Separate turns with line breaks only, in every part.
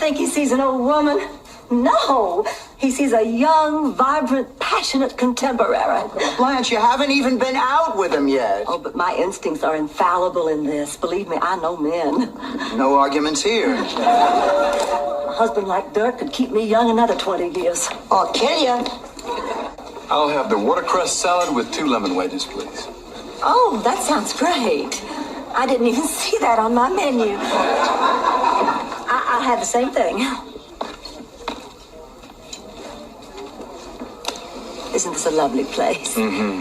think he sees an old woman? No, he sees a young, vibrant, passionate contemporary.
Blanche, you haven't even been out with him yet.
Oh, but my instincts are infallible in this. Believe me, I know men.
No arguments here.
A husband like Dirk could keep me young another 20 years.
I'll kill you.
I'll have the watercress salad with 2 lemon wedges, please.
Oh, that sounds great. I didn't even see that on my menu. I'll have the same thing. Isn't this a lovely place?
Mm-hmm.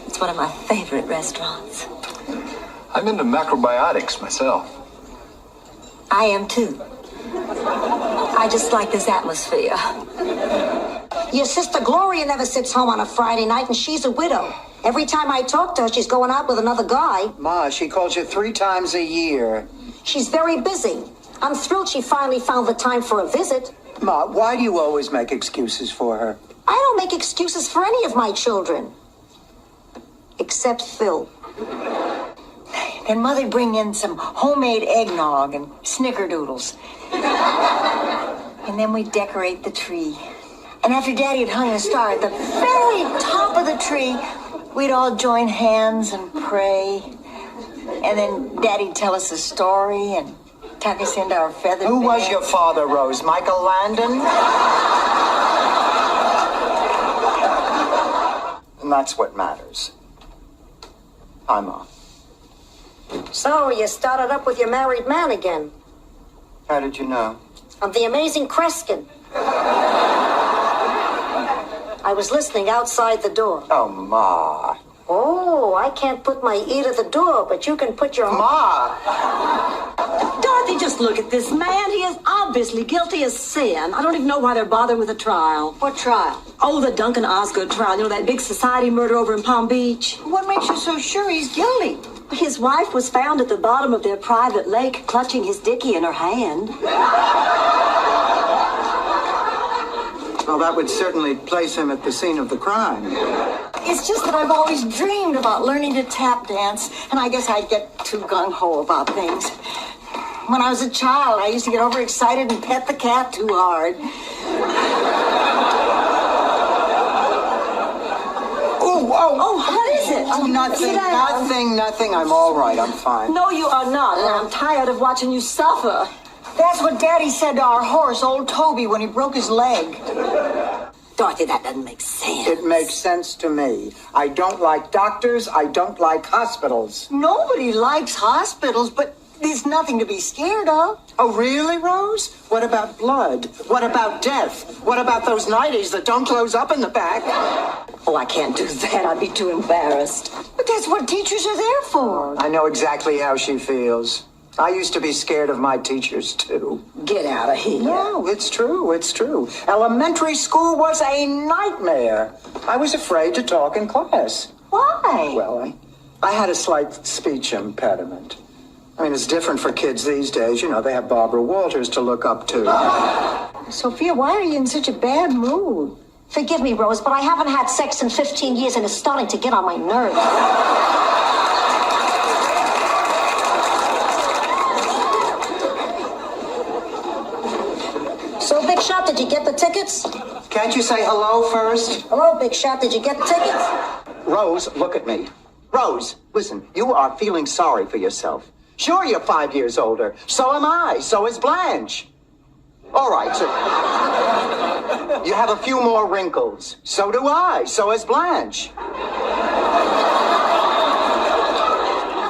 It's one of my favorite restaurants.
I'm into macrobiotics myself.
I am too. I just like this atmosphere.
Your sister Gloria never sits home on a Friday night, and she's a widow. Every time I talk to her, she's going out with another guy.
Ma, she calls you 3 times a year.
She's very busy. I'm thrilled she finally found the time for a visit.
Ma, why do you always make excuses for her?
I don't make excuses for any of my children. Except Phil.
And Mother bring in some homemade eggnog and snickerdoodles. And then we decorate the tree. And after Daddy had hung the star at the very top of the tree, we'd all join hands and pray. And then Daddy'd tell us a story and tuck us into our feather
Who was
beds.
your father, Rose? Michael Landon? And that's what matters. Hi, Ma.
So, you started up with your married man again.
How did you know?
I'm the amazing Kreskin. I was listening outside the door.
Oh, Ma.
Oh, I can't put my ear to the door, but you can put your...
Ma!
Dorothy, just look at this man. He is obviously guilty as sin. I don't even know why they're bothering with a trial.
What trial?
Oh, the Duncan Osgood trial. You know, that big society murder over in Palm Beach?
What makes you so sure he's guilty?
His wife was found at the bottom of their private lake, clutching his dickie in her hand.
Well, that would certainly place him at the scene of the crime.
It's just that I've always dreamed about learning to tap dance, and I guess I'd get too gung-ho about things. When I was a child, I used to get overexcited and pet the cat too hard.
Oh, what is it?
Oh, nothing. I'm all right. I'm fine.
No, you are not, and I'm tired of watching you suffer.
That's what Daddy said to our horse, old Toby, when he broke his leg.
Dorothy, that doesn't make sense.
It makes sense to me. I don't like doctors. I don't like hospitals.
Nobody likes hospitals, but there's nothing to be scared of.
Oh, really, Rose? What about blood? What about death? What about those 90s that don't close up in the back?
Oh, I can't do that. I'd be too embarrassed.
But that's what teachers are there for.
I know exactly how she feels. I used to be scared of my teachers, too.
Get out of here.
No, it's true. Elementary school was a nightmare. I was afraid to talk in class.
Why?
Well, I had a slight speech impediment. I mean, it's different for kids these days. You know, they have Barbara Walters to look up to.
Sophia, why are you in such a bad mood?
Forgive me, Rose, but I haven't had sex in 15 years, and it's starting to get on my nerves. So, Big Shot, did you get the tickets?
Can't you say hello first?
Hello, Big Shot, did you get the tickets?
Rose, look at me. Rose, listen, you are feeling sorry for yourself. Sure, you're 5 years older. So am I. So is Blanche. All right, so you have a few more wrinkles. So do I. So is Blanche.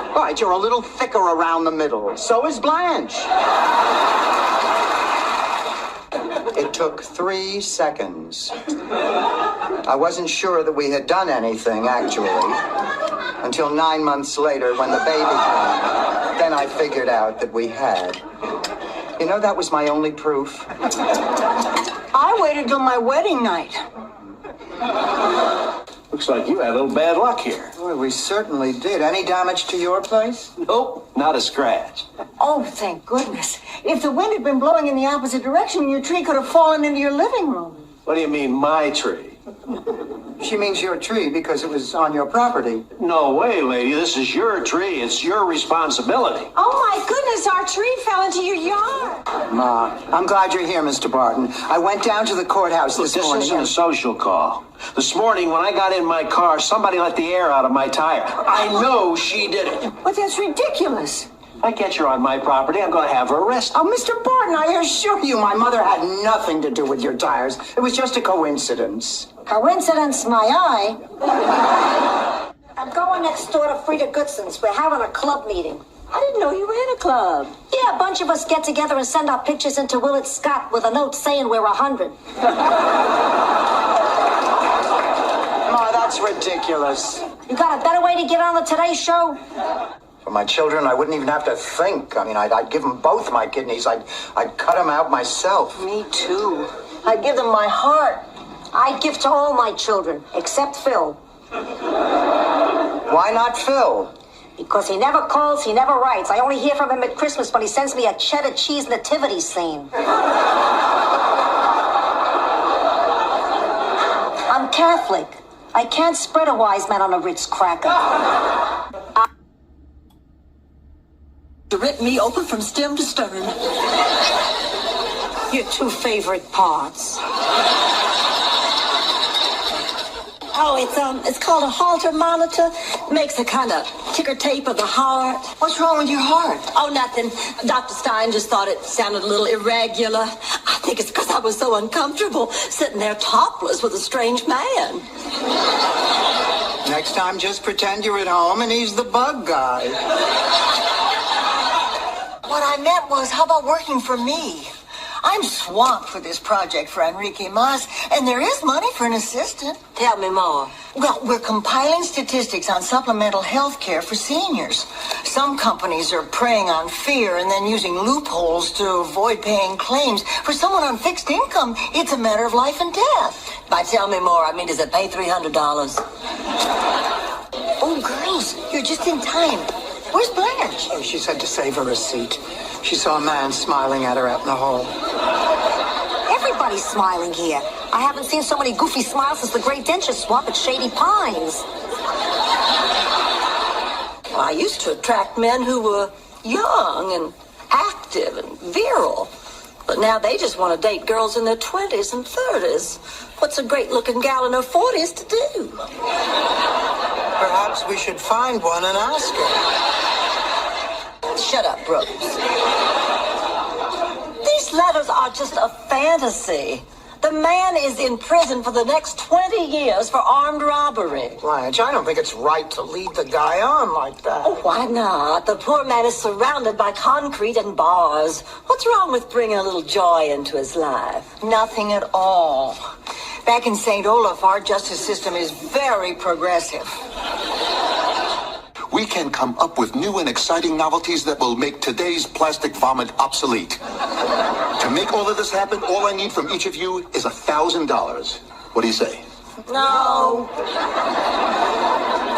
All right, you're a little thicker around the middle. So is Blanche. It took 3 seconds. I wasn't sure that we had done anything, actually, until 9 months later when the baby came. Then I figured out that we had. You know, that was my only proof.
I waited till my wedding night.
Looks like you had a little bad luck here.
Boy, we certainly did. Any damage to your place?
Nope, not a scratch.
Oh, thank goodness. If the wind had been blowing in the opposite direction, your tree could have fallen into your living room.
What do you mean, my tree?
She means your tree because it was on your property.
No way, lady. This is your tree. It's your responsibility.
Oh, my goodness, our tree fell into your yard.
Ma, I'm glad you're here, Mr. Barton. I went down to the courthouse this morning.
This isn't a social call. This morning, when I got in my car, somebody let the air out of my tire. I know she did it.
But that's ridiculous.
I catch her on my property, I'm going to have her arrested.
Oh, Mr. Barton, I assure you my mother had nothing to do with your tires. It was just a coincidence.
Coincidence, my eye. I'm going next door to Frida Goodson's. We're having a club meeting.
I didn't know you were in a club.
Yeah, a bunch of us get together and send our pictures into Willard Scott with a note saying we're 100.
Ma, that's ridiculous.
You got a better way to get on the Today Show?
For my children, I wouldn't even have to think. I mean, I'd give them both my kidneys. I'd cut them out myself.
Me too. I'd give them my heart.
I'd give to all my children, except Phil.
Why not Phil?
Because he never calls, he never writes. I only hear from him at Christmas when he sends me a cheddar cheese nativity scene. I'm Catholic. I can't spread a wise man on a Ritz cracker.
You ripped me open from stem to stern.
Your two favorite parts.
Oh, it's called a Halter monitor. Makes a kind of ticker tape of the heart.
What's wrong with your heart?
Oh, nothing. Dr. Stein just thought it sounded a little irregular. I think it's because I was so uncomfortable sitting there topless with a strange man.
Next time, just pretend you're at home and he's the bug guy.
What I meant was, how about working for me? I'm swamped for this project for Enrique Mas, and there is money for an assistant.
Tell me more.
Well, we're compiling statistics on supplemental health care for seniors. Some companies are preying on fear and then using loopholes to avoid paying claims. For someone on fixed income, it's a matter of life and death.
But tell me more. I mean, does it pay $300?
Oh, girls, you're just in time. Where's Blanche?
Oh, she said to save her a seat. She saw a man smiling at her out in the hall.
Everybody's smiling here. I haven't seen so many goofy smiles since the great dentist swap at Shady Pines.
Well, I used to attract men who were young and active and virile. But now they just want to date girls in their 20s and 30s. What's a great-looking gal in her 40s to do?
Perhaps we should find one and ask her.
Shut up, Brooks. These letters are just a fantasy. The man is in prison for the next 20 years for armed robbery.
Blanche, I don't think it's right to lead the guy on like that.
Oh, why not? The poor man is surrounded by concrete and bars. What's wrong with bringing a little joy into his life?
Nothing at all. Back in St. Olaf, our justice system is very progressive.
We can come up with new and exciting novelties that will make today's plastic vomit obsolete. To make all of this happen, all I need from each of you is $1,000. What do you say?
No.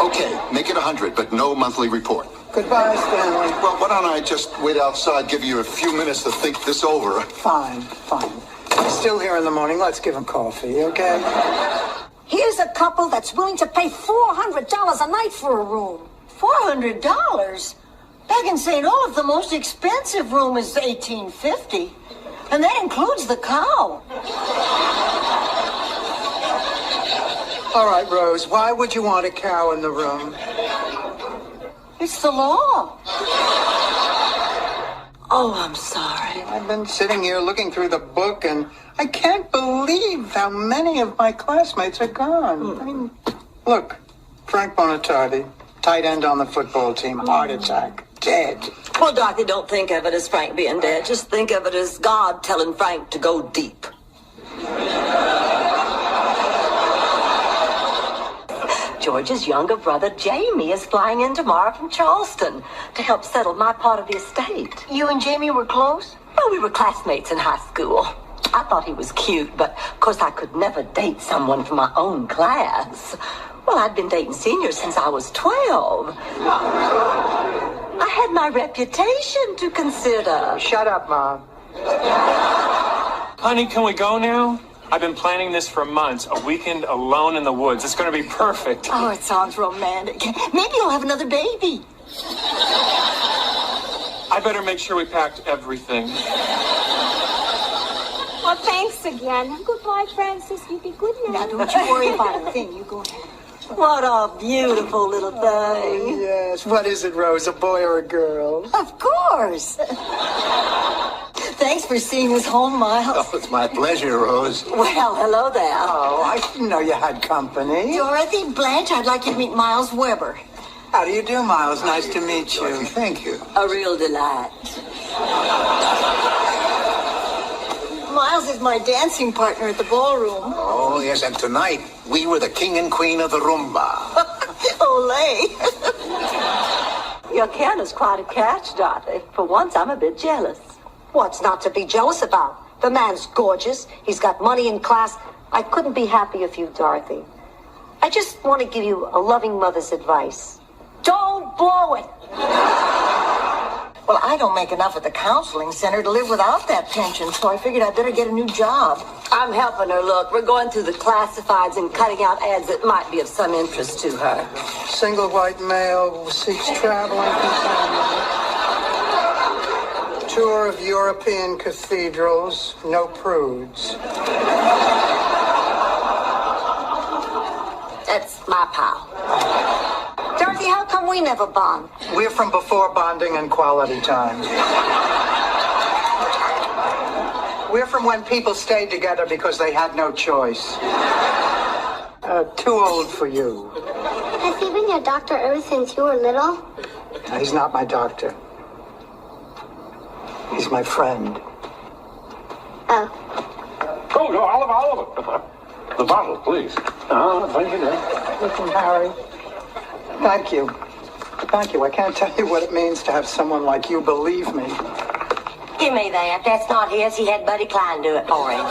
Okay, make it 100, but no monthly report.
Goodbye, Stanley.
Well, why don't I just wait outside, give you a few minutes to think this over?
Fine. He's still here in the morning. Let's give him coffee, okay?
Here's a couple that's willing to pay $400 a night for a room.
$400? Back in St. Olaf, the most expensive room is $1,850. And that includes the cow.
All right, Rose, why would you want a cow in the room?
It's the law.
Oh, I'm sorry.
I've been sitting here looking through the book, and I can't believe how many of my classmates are gone. I mean, look, Frank Bonatardi, tight end on the football team, heart attack, dead.
Well, Dorothy, don't think of it as Frank being dead. Just think of it as God telling Frank to go deep. George's younger brother, Jamie, is flying in tomorrow from Charleston to help settle my part of the estate.
You and Jamie were close?
Well, we were classmates in high school. I thought he was cute, but of course I could never date someone from my own class. Well, I'd been dating seniors since I was 12. I had my reputation to consider.
Shut up, Mom.
Honey, can we go now?
I've been planning this for months. A weekend alone in the woods. It's going to be perfect.
Oh, it sounds romantic. Maybe you'll have another baby.
I better make sure we packed everything.
Well, thanks again. Goodbye, Francis. You be good now.
Now, don't you worry about a thing. You go ahead.
What a beautiful little thing.
Yes. What is it, Rose, a boy or a girl?
Of course. Thanks for seeing us home, Miles.
Oh, it's my pleasure, Rose.
Well, hello there.
Oh, I didn't know you had company.
Dorothy, Blanche, I'd like you to meet Miles Weber.
How do you do, Miles? Nice to meet you.
Dorothy, thank you.
A real delight.
Miles is my dancing partner at the ballroom.
Oh, yes, and tonight, we were the king and queen of the rumba.
Olay.
Your Ken is quite a catch, Dorothy. For once, I'm a bit jealous.
What's not to be jealous about? The man's gorgeous. He's got money and class. I couldn't be happier for you, Dorothy. I just want to give you a loving mother's advice. Don't blow it.
Well, I don't make enough at the counseling center to live without that pension, so I figured I'd better get a new job.
I'm helping her, look. We're going through the classifieds and cutting out ads that might be of some interest to her.
Single white male seeks traveling companion. Tour of European cathedrals. No prudes.
That's my pal.
Dorothy, how come we never bond?
We're from before bonding and quality time. We're from when people stayed together because they had no choice. Too old for you.
Has he been your doctor ever since you were little?
He's not my doctor. He's my friend.
Oh.
Oh, no, Oliver. The bottle, please. Thank you, Dad.
Listen, Harry. Thank you. Thank you. I can't tell you what it means to have someone like you believe me.
Give me that. That's not his. He had Buddy Klein do it for him.